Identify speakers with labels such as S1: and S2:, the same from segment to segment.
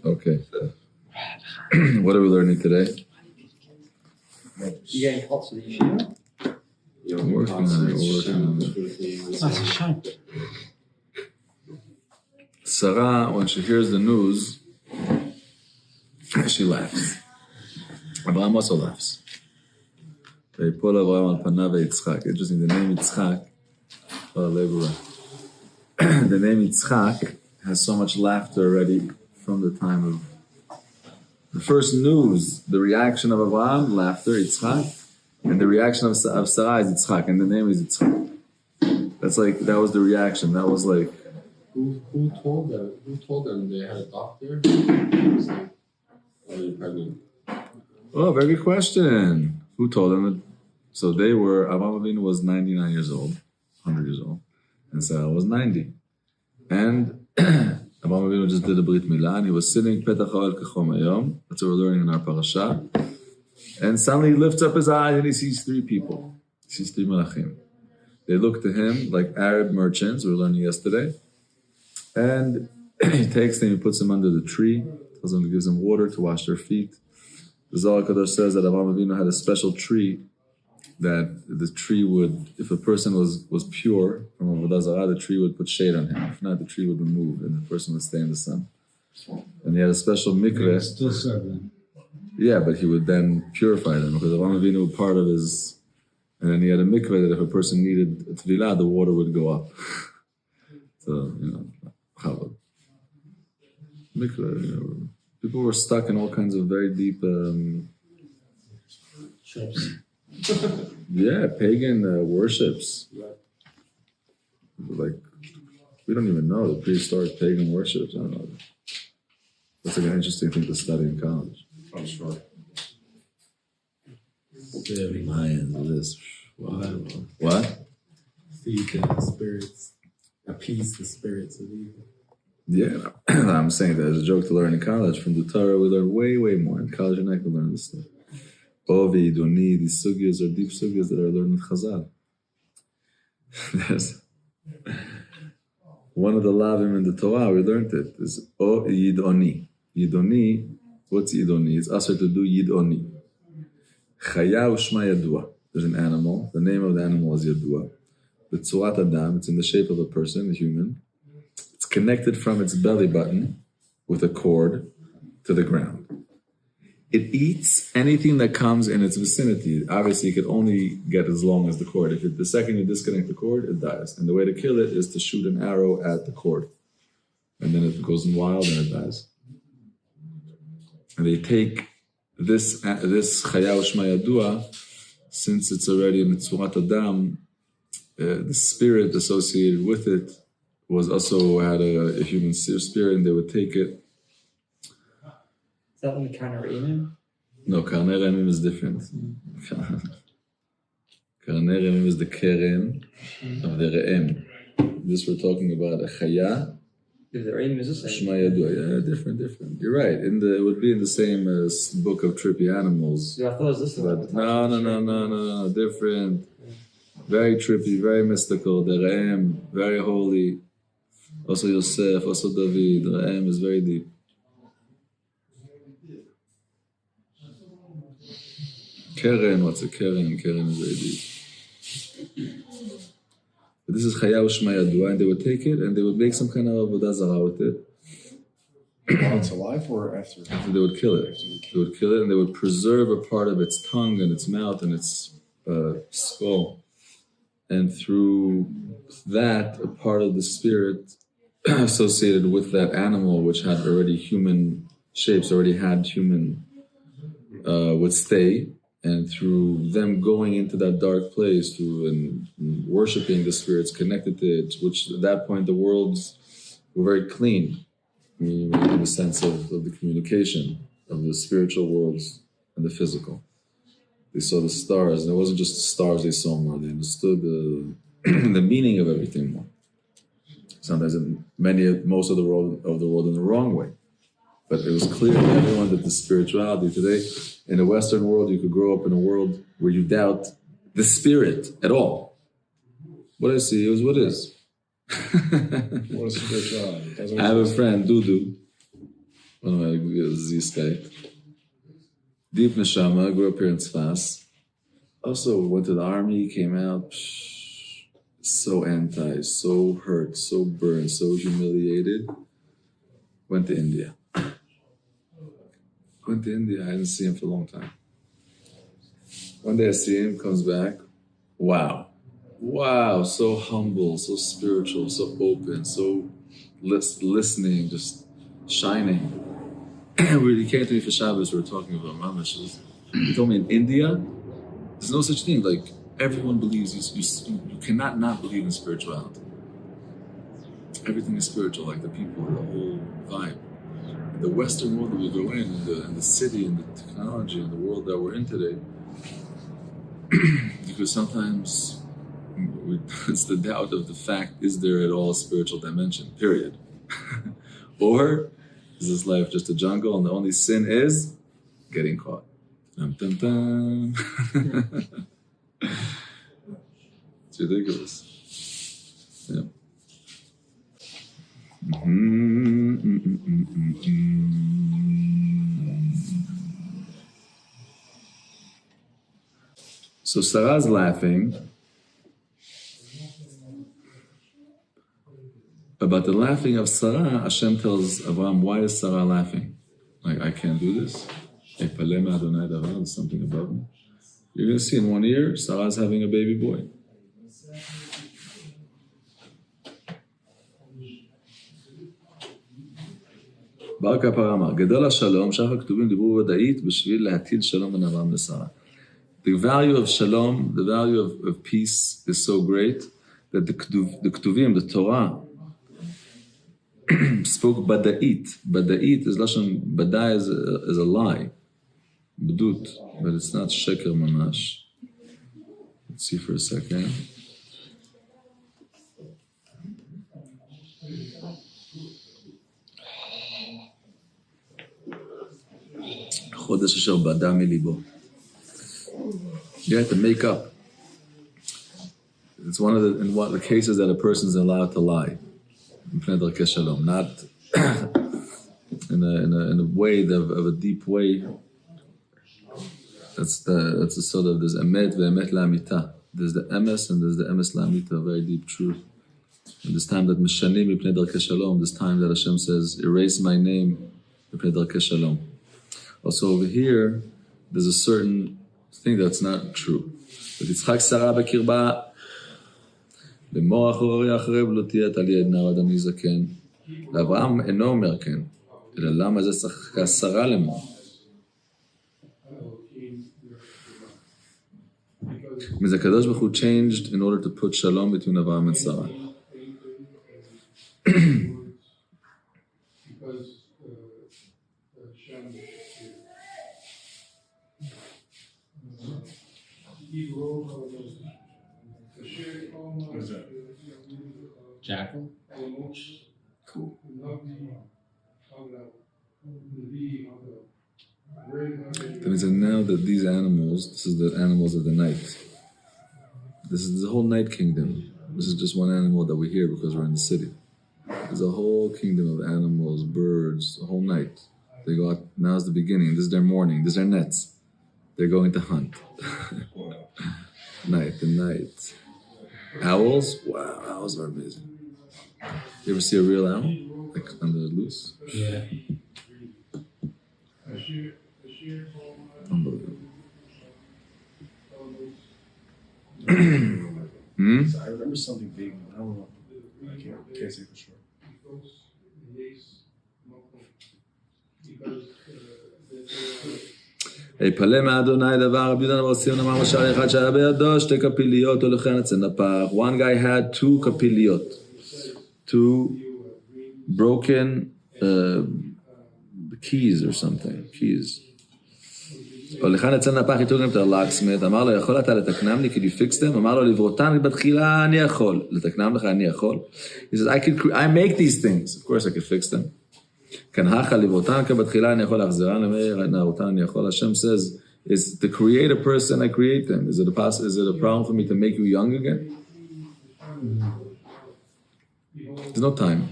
S1: Okay. What are we learning today?
S2: You getting hot to the yeshiva?
S1: I'm working on it.
S2: That's a shame.
S1: Sarah, when she hears the news, she laughs. Abraham also laughs. Interesting, the name Yitzchak, the name Yitzchak has so much laughter already from the time of the first news. The reaction of Abraham, laughter, Yitzchak, and the reaction of Sarah is Yitzchak, and the name is Yitzchak. That was the reaction. That was like.
S3: Who told them? Who told them they had a doctor? He was like, "Oh, you're pregnant."
S1: Oh, very good question. Who told them that? So they were. Avraham Avinu was 99 years old, 100 years old, and Sarah was 90. And Avraham Avinu just did a brit milah, and he was sitting petach ha'oel kachom hayom. That's what we're learning in our parasha. And suddenly he lifts up his eyes and he sees three people. He sees three malachim. They look to him like Arab merchants. We were learning yesterday. And he takes them, he puts them under the tree, tells them, gives them water to wash their feet. The Zohar Kadosh says that Avraham Avinu had a special tree, that the tree would, if a person was pure from Avodah Zarah, the tree would put shade on him. If not, the tree would remove and the person would stay in the sun. And he had a special mikveh.
S4: Still 7.
S1: Yeah, but he would then purify them because Avraham Avinu, part of his, and then he had a mikveh that if a person needed a tevilah, the water would go up. So, Chavod. Mikveh, people were stuck in all kinds of very deep pagan worships. Like, we don't even know the prehistoric pagan worships. I don't know. That's like an interesting thing to study in college.
S3: I'm sure.
S1: Mayans, this. Wow. What?
S4: Feed the spirits, appease the spirits of evil.
S1: Yeah, I'm saying that as a joke to learn in college. From the Torah, we learn way, way more. In college, you're not going to learn this stuff. Ovi, Doni, these sugyas are deep sugyas that are learned in Chazal. There's one of the lavim in the Torah, we learned it, is O Yidoni. Yidoni, what's Yidoni? It's asr to do Yidoni. Chaya u'shma yadua. There's an animal. The name of the animal is Yadua. B'tzurat Adam, it's in the shape of a person, a human. It's connected from its belly button with a cord to the ground. It eats anything that comes in its vicinity. Obviously, it could only get as long as the cord. The second you disconnect the cord, it dies. And the way to kill it is to shoot an arrow at the cord. And then it goes wild and it dies. And they take this Chaya U'Shma Yadua, since it's already in Tzurat Adam, the spirit associated with it was also had a human spirit, and they would take it.
S2: Is that one the Canarino?
S1: No, Karnei Remim is different. Karnei Remim is the Keren of the Re'em. This we're talking about a Chaya.
S2: If the Re'im is the same.
S1: Shema Yadua. Yeah, different. You're right. It would be in the same book of trippy animals.
S2: Yeah, I thought it was this one.
S1: But no. Different. Very trippy, very mystical. The Re'em, very holy. Also Yosef, also David. The Re'em is very deep. Keren, what's a Keren? Keren is very deep. But this is Chaya U'Shma Yadua, and they would take it and they would make some kind of Avodah Zarah with it.
S4: While it's alive or after?
S1: After they would kill it. They would kill it and they would preserve a part of its tongue and its mouth and its skull. And through that, a part of the spirit associated with that animal, which had already human shapes, already had human, would stay. And through them going into that dark place and worshiping the spirits connected to it, which at that point the worlds were very clean, in the sense of the communication of the spiritual worlds and the physical. They saw the stars, and it wasn't just the stars they saw more, they understood the meaning of everything more. Sometimes most of the world in the wrong way. But it was clear to everyone that the spirituality today, in the Western world, you could grow up in a world where you doubt the spirit at all. What I see is what is.
S4: What is spirituality?
S1: I have a friend, Dudu. Z guy. Deep Neshama, grew up here in Tzfas. Also went to the army, came out so anti, so hurt, so burned, so humiliated. Went to India. I didn't see him for a long time. One day I see him, comes back. Wow, so humble, so spiritual, so open, so listening, just shining. He came to me for Shabbos, we were talking about Mamash. He told me in India, there's no such thing. Like, everyone believes, you cannot not believe in spirituality. Everything is spiritual, like the people, the whole vibe. In the Western world that we go in the city, and the technology, and the world that we're in today, because sometimes it's the doubt of the fact, is there at all a spiritual dimension, period? Or is this life just a jungle and the only sin is getting caught? Dun, dun, dun. It's ridiculous. Yeah. So Sarah's laughing. About the laughing of Sarah, Hashem tells Abraham, why is Sarah laughing? Like, I can't do this. There's something above me. You're going to see in 1 year, Sarah's having a baby boy. בר כפרה אמר, גדול השלום, שאר הכתובים דיברו ודאית בשביל להטיל שלום בין אברהם לשרה. The value of shalom, the value of peace is so great that the Ketuvim, the Torah, spoke bada'it. Bada'it is lashon, bada is a lie. B'dut, but it's not sheker mamash. Let's see for a second. חודש אשר בדה מליבו. You have to make up. It's one of the cases that a person is allowed to lie. Not in a way of a deep way. That's the sort of, there's emet ve'emet la'amita. There's the emes and there's the emes la'amita, very deep truth. And this time that mishanim mipnei darkei shalom, this time that Hashem says, erase my name mipnei darkei shalom. Also over here, there's a certain thing that's not true. ותצחק שרה בקרבה, במוח אורי אחרי בלותי את על יד נער אדם יזקן. לאברהם אינו אומר כן, אלא למה זה צחקה שרה למו? means the Kadosh Baruch Hu changed in order to put shalom between Abraham and Sarah.
S3: What is that? Jackal? Cool.
S1: That means that now that these animals, this is the animals of the night. This is the whole night kingdom. This is just one animal that we hear because we're in the city. There's a whole kingdom of animals, birds, the whole night. They go out, now's the beginning, this is their morning, this is their nets. They're going to hunt. The night. Owls? Wow, owls are amazing. You ever see a real owl? Like under the loose?
S4: Yeah.
S1: Unbelievable.
S4: So I remember something big, but I don't know. I can't say for sure.
S1: היפלא מאדוני דבר רבי יהודה בר ציון אמר משל אחד שהיה בידו שתי כפיליות הולכי אצל נפח. One guy had two כפיליות, two broken keys or something, keys. הולכן אצל נפח איתו גם את הלאקסמית, אמר לו יכול אתה לתקנם לי, could you fix them? אמר לו לברותם בתחילה אני יכול, לתקנם לך אני יכול. He says I make these things, of course I could fix them. כאן הכה לברותם כבתחילה אני יכול להחזירן למאיר נערותם אני יכול. Hashem says, is to create a person I create them. Is it a problem for me to make you young again? There's no time.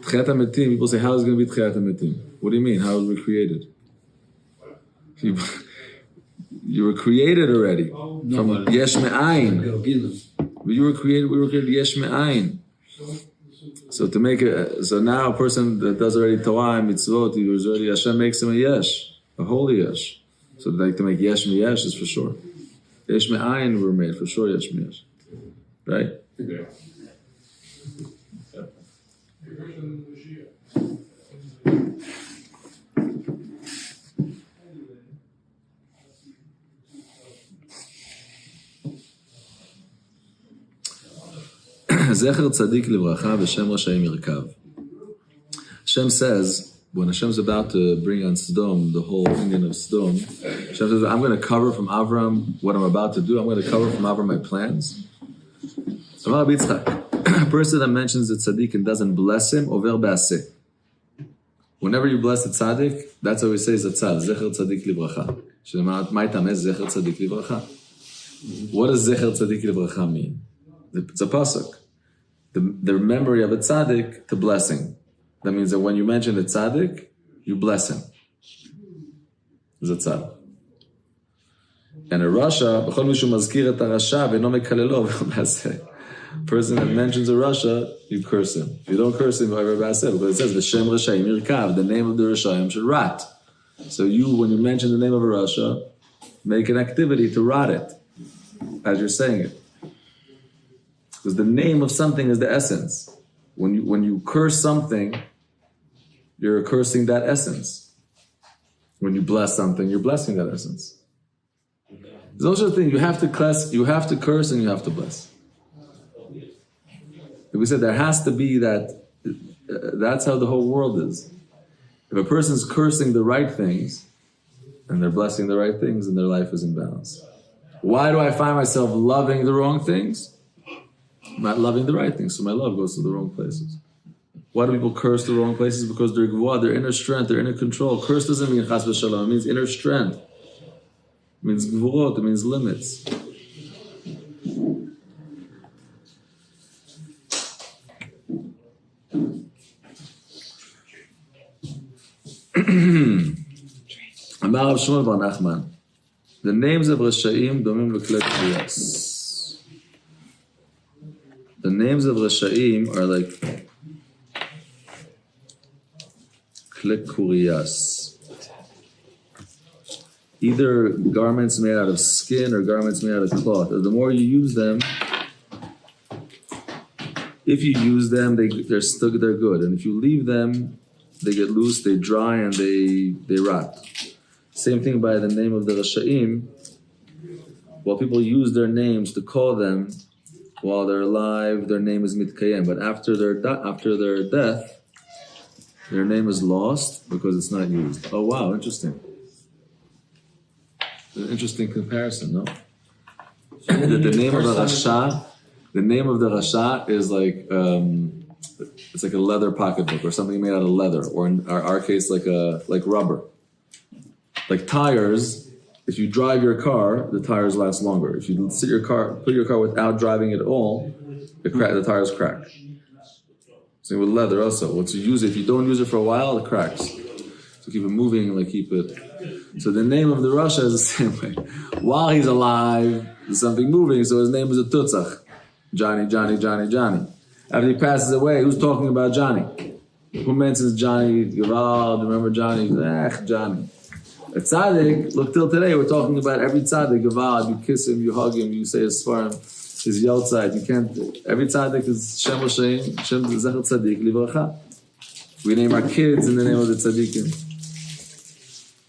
S1: Tchiat HaMetim, people say, how is it going to be Tchiat HaMetim? What do you mean? How was we created? You were created already. From Yesh Me'ayin. We were created Yesh Me'ayin. So to make it, so now a person that does already Torah and Mitzvot, he was already, Hashem makes him a Yesh, a holy Yesh. So like to make Yesh Me'yesh is for sure. Yesh Me'ayin were made, for sure Yesh Me'yesh. Right?
S3: Yeah.
S1: Zecher Tzadik Livracha V'Shem Rashayim Yirkav. Hashem says, when Hashem's about to bring on Sodom, the whole Indian of Sodom, Hashem says, I'm going to cover from Avram what I'm about to do. I'm going to cover from Avram my plans. Amar Yitzchak, a person that mentions the tzaddik and doesn't bless him, over be'aseh. Whenever you bless the tzaddik, that's how we say zatzal, zecher tzaddik livracha. My time is zecher tzaddik livracha. What does zecher tzaddik livracha mean? It's a pasuk. The memory of a tzaddik to blessing. That means that when you mention a tzaddik, you bless him. Zatzal. And a rasha, b'chol mishu mazkir et harasha v'no mekalelo v'no be'aseh. Person that mentions a rasha, you curse him. If you don't curse him, because it says V'Shem Rashayim Yirkav, the name of the Rashayim should rot. So you, when you mention the name of a rasha, make an activity to rot it as you're saying it. Because the name of something is the essence. When you curse something, you're cursing that essence. When you bless something, you're blessing that essence. There's no such thing. You have to curse and you have to bless. We said there has to be that. That's how the whole world is. If a person's cursing the right things and they're blessing the right things, and their life is in balance. Why do I find myself loving the wrong things? I'm not loving the right things, so my love goes to the wrong places. Why do people curse the wrong places? Because they're gvua, their inner strength, their inner control. Curse doesn't mean chas v'shalom, it means inner strength. It means gvurot, it means limits. Amar Rav Shmuel bar Nachman. The names of Rasha'im domim l'klei kuriyas. The names of Rasha'im are like klei kuriyas. Either garments made out of skin or garments made out of cloth. The more you use them, if you use them, they're good. And if you leave them, they get loose, they dry, and they rot. Same thing by the name of the Rasha'im. While people use their names to call them while they're alive, their name is Mitkayem. But after their death, their name is lost because it's not used. Oh wow, interesting. An interesting comparison, no? The name of the name of the Rasha is like it's like a leather pocketbook or something made out of leather, or in our case, like rubber. Like tires, if you drive your car, the tires last longer. If you put your car without driving it at all, the tires crack. Same with leather also. Once you use it, if you don't use it for a while, it cracks. So keep it moving, keep it. So the name of the Rasha is the same way. While he's alive, there's something moving, so his name is a Tutzach. Johnny, Johnny, Johnny, Johnny. After he passes away, who's talking about Johnny? Who mentions Johnny? Gavald, remember Johnny? Johnny. A tzaddik, look till today, we're talking about every tzaddik, Gavald, you kiss him, you hug him, you say his svarim, his yeltzad, you can't, every tzaddik is Shem Rashayim, Shem Zecher Tzaddik Livracha. We name our kids in the name of the tzaddikim.